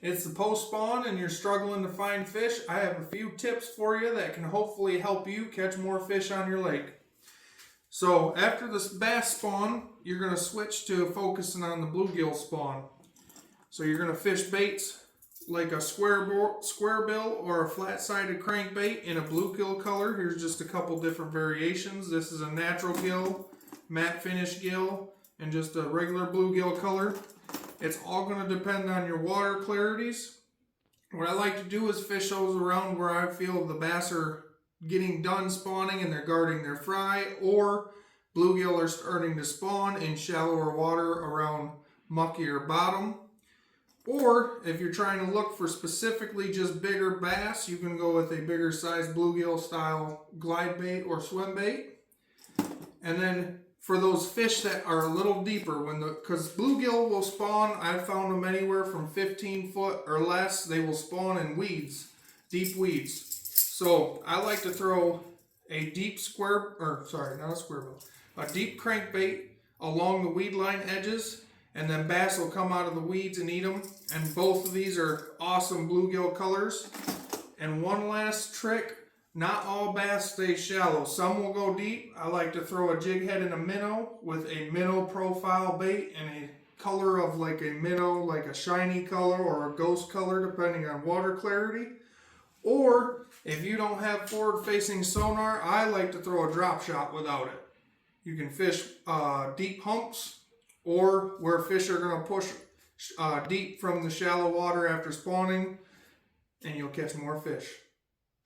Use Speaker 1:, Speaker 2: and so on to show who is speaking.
Speaker 1: it's the post spawn and you're struggling to find fish, I have a few tips for you that can hopefully help you catch more fish on your lake. So after this bass spawn, you're going to switch to focusing on the bluegill spawn. So you're going to fish baits like a square bill or a flat-sided crankbait in a bluegill color. Here's just a couple different variations. This is a natural gill, matte finish gill, and just a regular bluegill color. It's all going to depend on your water clarities. What I like to do is fish those around where I feel the bass are getting done spawning and they're guarding their fry, or bluegill are starting to spawn in shallower water around muckier bottom. Or if you're trying to look for specifically just bigger bass, you can go with a bigger size bluegill style glide bait or swim bait. And then for those fish that are a little deeper, because bluegill will spawn, I've found them anywhere from 15 foot or less. They will spawn in weeds, deep weeds. So I like to throw a deep a deep crankbait along the weed line edges, and then bass will come out of the weeds and eat them. And both of these are awesome bluegill colors. And one last trick, not all bass stay shallow. Some will go deep. I like to throw a jig head in a minnow with a minnow profile bait and a color of like a minnow, like a shiny color or a ghost color, depending on water clarity. Or if you don't have forward facing sonar, I like to throw a drop shot without it. You can fish deep humps, or where fish are going to push deep from the shallow water after spawning, and you'll catch more fish.